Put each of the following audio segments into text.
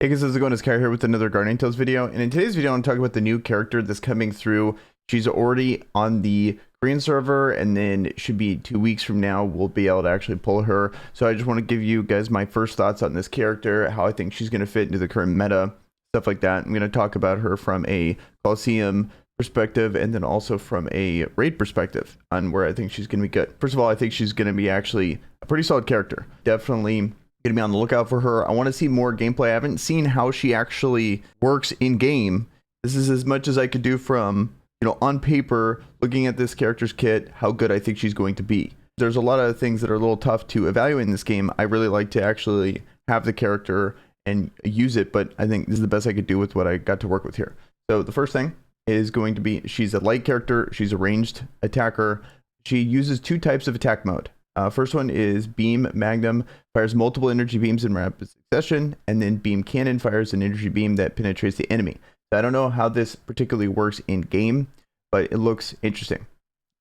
Hey guys, how's it going? It's Kai here with another Guardian Tales video, and in today's video I'm talking about the new character that's coming through. She's already on the Korean server, and then it should be 2 weeks from now we'll be able to actually pull her. So I just want to give you guys my first thoughts on this character, how I think she's going to fit into the current meta, stuff like that. I'm going to talk about her from a Coliseum perspective and then also from a raid perspective on where I think she's going to be good. First of all, I think she's going to be actually a pretty solid character. Definitely gonna be on the lookout for her. I want to see more gameplay. I haven't seen how she actually works in game. This is as much as I could do from, on paper, looking at this character's kit, how good I think she's going to be. There's a lot of things that are a little tough to evaluate in this game. I really like to actually have the character and use it, but I think this is the best I could do with what I got to work with here. So the first thing is going to be, she's a light character. She's a ranged attacker. She uses 2 types of attack mode. First one is Beam Magnum, fires multiple energy beams in rapid succession, and then Beam Cannon fires an energy beam that penetrates the enemy. So I don't know how this particularly works in game, but it looks interesting.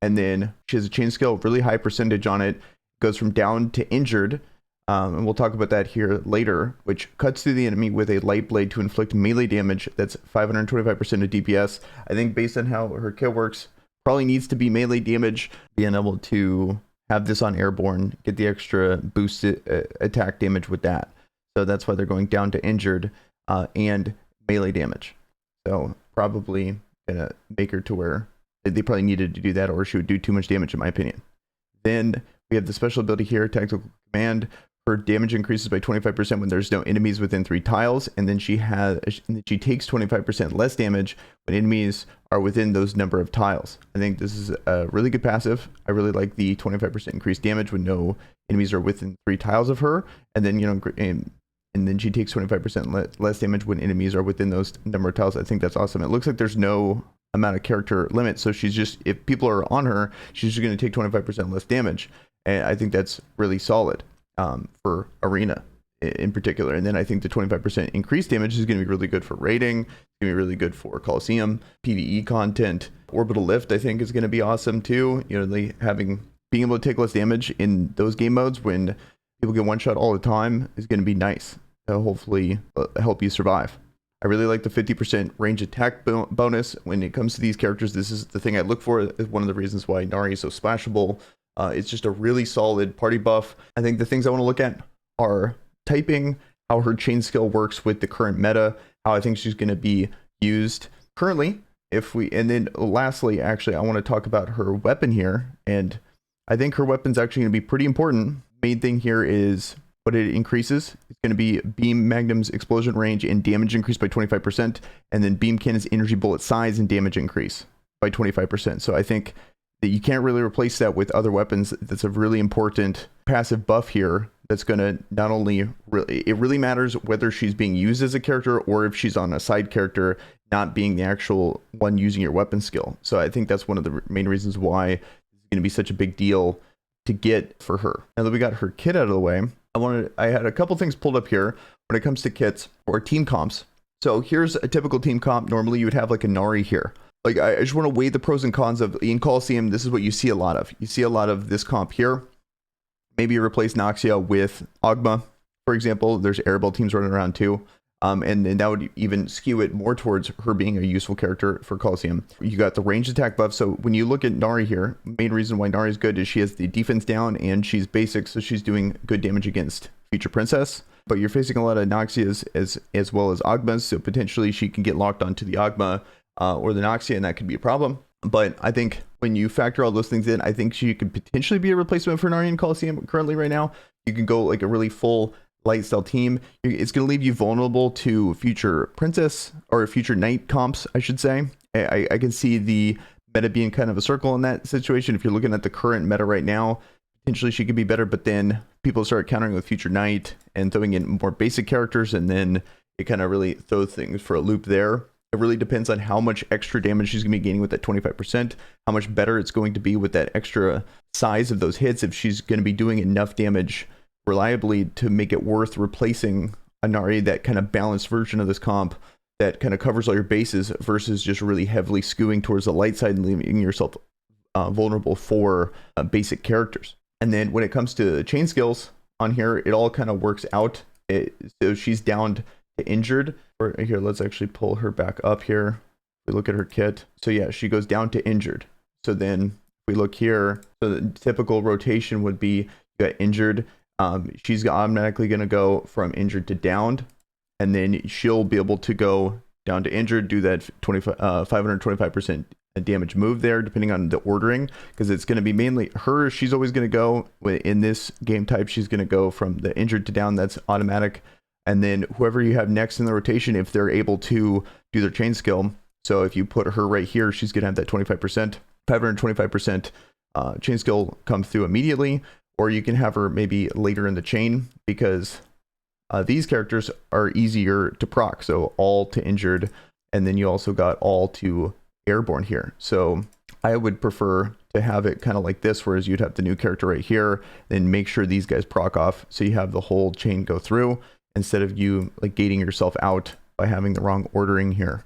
And then she has a chain skill, really high percentage on it, goes from down to injured, and we'll talk about that here later, which cuts through the enemy with a light blade to inflict melee damage. That's 525% of DPS. I think based on how her kill works, probably needs to be melee damage, being able to have this on airborne, get the extra boosted attack damage with that. So that's why they're going down to injured and melee damage. So probably gonna make her to where they probably needed to do that, or she would do too much damage in my opinion. Then we have the special ability here, Tactical Command. Her damage increases by 25% when there's no enemies within 3 tiles, and then she takes 25% less damage when enemies are within those number of tiles. I think this is a really good passive. I really like the 25% increased damage when no enemies are within 3 tiles of her, and then and then she takes 25% less damage when enemies are within those number of tiles. I think that's awesome. It looks like there's no amount of character limit, so she's just, if people are on her, she's just going to take 25% less damage, and I think that's really solid. For arena in particular. And then I think the 25% increased damage is going to be really good for raiding. It's going to be really good for Coliseum, PvE content. Orbital Lift I think is going to be awesome too. Being able to take less damage in those game modes when people get one shot all the time is going to be nice. Hopefully help you survive. I really like the 50% range attack bonus when it comes to these characters. This is the thing I look for. Is one of the reasons why Nari is so splashable. It's just a really solid party buff. I think the things I want to look at are typing, how her chain skill works with the current meta, how I think she's going to be used currently. And then lastly, actually, I want to talk about her weapon here. And I think her weapon's actually going to be pretty important. Main thing here is what it increases. It's going to be Beam Magnum's explosion range and damage increase by 25%. And then Beam Cannon's energy bullet size and damage increase by 25%. So I think that you can't really replace that with other weapons. That's a really important passive buff here that's going to not only it really matters whether she's being used as a character or if she's on a side character, not being the actual one using your weapon skill. So I think that's one of the main reasons why it's going to be such a big deal to get for her. Now that we got her kit out of the way, I had a couple things pulled up here when it comes to kits or team comps. So here's a typical team comp. Normally you would have like a Nari here. Like, I just want to weigh the pros and cons of, in Coliseum, this is what you see a lot of. You see a lot of this comp here. Maybe you replace Noxia with Ogma, for example. There's Arabelle teams running around too. And that would even skew it more towards her being a useful character for Coliseum. You got the range attack buff. So when you look at Nari here, main reason why Nari is good is she has the defense down and she's basic. So she's doing good damage against Future Princess. But you're facing a lot of Noxias as well as Ogmas. So potentially she can get locked onto the Ogma or the Noxia, and that could be a problem. But I think when you factor all those things in, I think she could potentially be a replacement for Nari in Coliseum currently right now. You can go like a really full light style team. It's going to leave you vulnerable to future Princess or future Knight comps, I should say. I can see the meta being kind of a circle in that situation. If you're looking at the current meta right now, potentially she could be better, but then people start countering with future Knight and throwing in more basic characters, and then it kind of really throws things for a loop there. It really depends on how much extra damage she's going to be gaining with that 25%, how much better it's going to be with that extra size of those hits, if she's going to be doing enough damage reliably to make it worth replacing a Nari, that kind of balanced version of this comp that kind of covers all your bases versus just really heavily skewing towards the light side and leaving yourself vulnerable for basic characters. And then when it comes to chain skills on here, it all kind of works out. So she's downed to injured. Or here, let's actually pull her back up here. We look at her kit. So yeah, she goes down to injured. So then we look here. So the typical rotation would be you got injured. She's automatically going to go from injured to downed, and then she'll be able to go down to injured, do that 525% damage move there, depending on the ordering, because it's going to be mainly her. She's always going to go in this game type. She's going to go from the injured to down. That's automatic. And then whoever you have next in the rotation, if they're able to do their chain skill. So if you put her right here, she's going to have that 25%, 525% chain skill come through immediately. Or you can have her maybe later in the chain, because these characters are easier to proc. So all to injured, and then you also got all to airborne here. So I would prefer to have it kind of like this, whereas you'd have the new character right here, then make sure these guys proc off so you have the whole chain go through, instead of you like gating yourself out by having the wrong ordering here.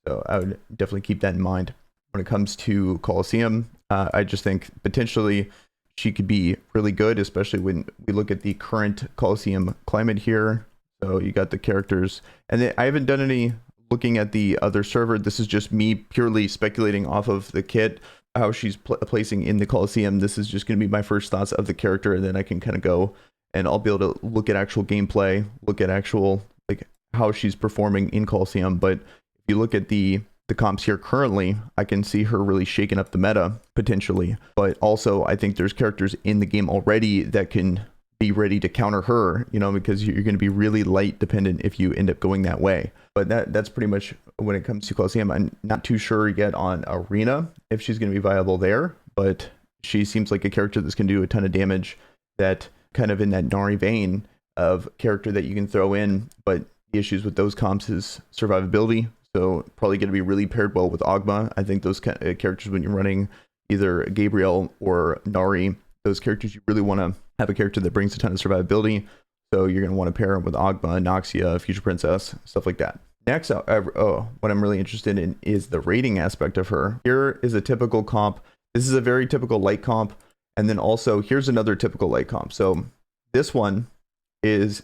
So I would definitely keep that in mind. When it comes to Colosseum, I just think potentially she could be really good, especially when we look at the current Colosseum climate here. So you got the characters, and then I haven't done any looking at the other server. This is just me purely speculating off of the kit, how she's placing in the Colosseum. This is just going to be my first thoughts of the character, and then I can kind of go and I'll be able to look at actual gameplay, look at actual like how she's performing in Colosseum. But if you look at the comps here currently, I can see her really shaking up the meta potentially. But also I think there's characters in the game already that can be ready to counter her, you know, because you're going to be really light dependent if you end up going that way. But that's pretty much when it comes to Colosseum. I'm not too sure yet on Arena if she's going to be viable there, but she seems like a character that's going to do a ton of damage, that kind of in that Nari vein of character that you can throw in. But the issues with those comps is survivability. So probably going to be really paired well with Ogma. I think those kind of characters, when you're running either Gabriel or Nari, those characters, you really want to have a character that brings a ton of survivability. So you're going to want to pair them with Ogma, Noxia, Future Princess, stuff like that. Next, what I'm really interested in is the rating aspect of her. Here is a typical comp. This is a very typical light comp. And then also here's another typical light comp. So this one is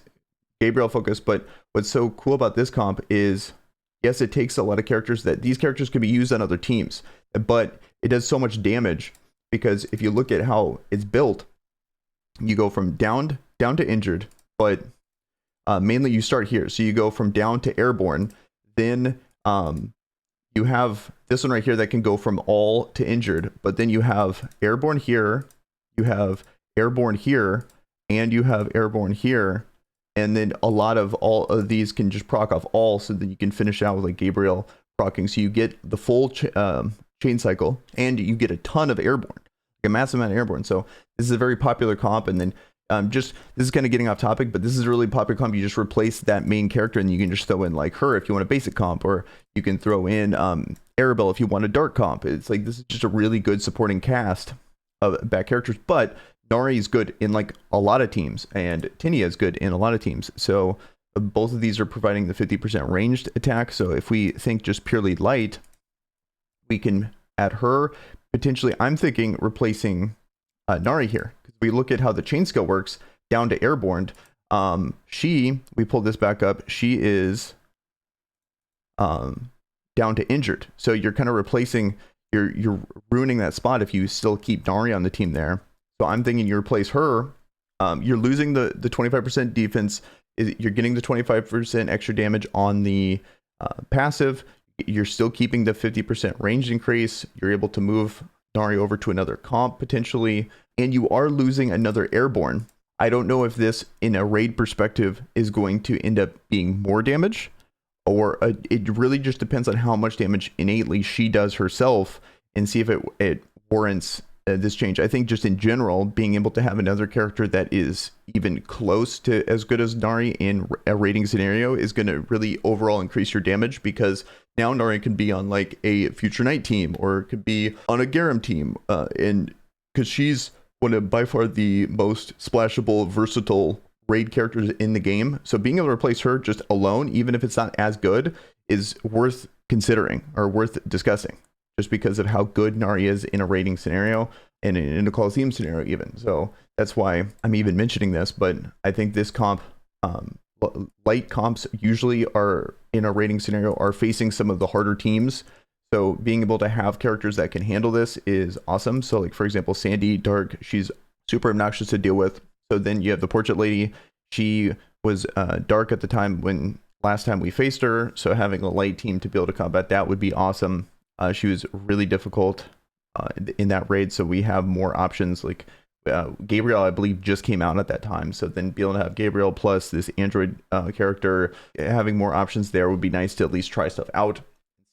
Gabriel focused, but what's so cool about this comp is, yes, it takes a lot of characters that these characters could be used on other teams, but it does so much damage, because if you look at how it's built, you go from down to injured, but mainly you start here. So you go from down to airborne, then you have this one right here that can go from all to injured, but then you have airborne here, you have airborne here, and you have airborne here. And then a lot of all of these can just proc off all, so that you can finish out with like Gabriel procking. So you get the full chain cycle, and you get a ton of airborne, like a massive amount of airborne. So this is a very popular comp. And then this is kind of getting off topic, but this is a really popular comp. You just replace that main character, and you can just throw in like her if you want a basic comp, or you can throw in Arabelle if you want a dark comp. It's like, this is just a really good supporting cast of back characters. But Nari is good in like a lot of teams, and Tinia is good in a lot of teams. So both of these are providing the 50% ranged attack. So if we think just purely light, we can add her. Potentially, I'm thinking replacing Nari here. Because we look at how the chain skill works down to airborne. We pulled this back up. She is down to injured. So you're kind of replacing, you're ruining that spot if you still keep Nari on the team there. So I'm thinking you replace her. You're losing the 25% defense. You're getting the 25% extra damage on the passive. You're still keeping the 50% range increase. You're able to move Nari over to another comp potentially. And you are losing another airborne. I don't know if this, in a raid perspective, is going to end up being more damage, or it really just depends on how much damage innately she does herself, and see if it warrants this change. I think just in general, being able to have another character that is even close to as good as Nari in a raiding scenario is going to really overall increase your damage, because now Nari can be on like a Future Knight team, or it could be on a Garam team, and because she's one of by far the most splashable, versatile raid characters in the game. So being able to replace her just alone, even if it's not as good, is worth considering or worth discussing, just because of how good Nari is in a raiding scenario and in a Colosseum scenario even. So that's why I'm even mentioning this. But I think this comp light comps usually are in a rating scenario are facing some of the harder teams. So being able to have characters that can handle this is awesome. So like, for example, Sandy Dark, she's super obnoxious to deal with. So then you have the Portrait Lady. She was dark at the time when last time we faced her. So having a light team to be able to combat that would be awesome. She was really difficult in that raid. So we have more options. Like Gabriel, I believe, just came out at that time. So then be able to have Gabriel plus this android character, having more options there would be nice to at least try stuff out,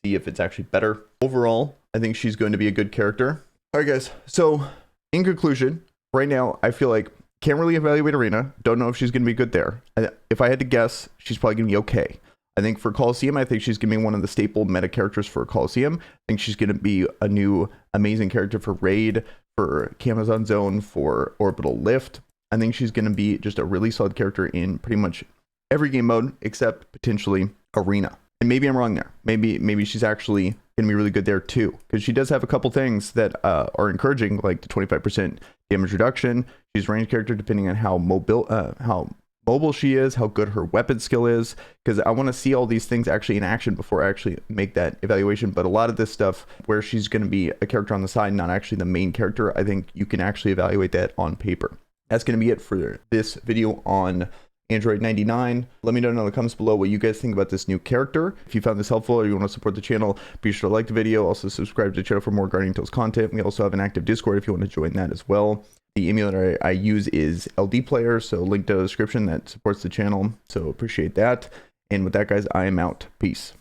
see if it's actually better. Overall, I think she's going to be a good character. All right, guys. So in conclusion, right now, I feel like can't really evaluate Arena. Don't know if she's going to be good there. If I had to guess, she's probably going to be okay. I think for Coliseum, I think she's going to be one of the staple meta characters for Coliseum. I think she's going to be a new amazing character for Raid, for Camazon Zone, for Orbital Lift. I think she's going to be just a really solid character in pretty much every game mode except potentially Arena. And maybe I'm wrong there. Maybe she's actually going to be really good there too, because she does have a couple things that are encouraging, like the 25% damage reduction. She's a ranged character depending on how mobile she is, how good her weapon skill is, because I want to see all these things actually in action before I actually make that evaluation. But a lot of this stuff where she's going to be a character on the side, not actually the main character, I think you can actually evaluate that on paper. That's going to be it for this video on Mk.99. Let me know in the comments below what you guys think about this new character. If you found this helpful or you want to support the channel, be sure to like the video. Also subscribe to the channel for more Guardian Tales content. We also have an active Discord if you want to join that as well. The emulator I use is LD Player, so link to the description that supports the channel. So appreciate that. And with that, guys, I am out. Peace.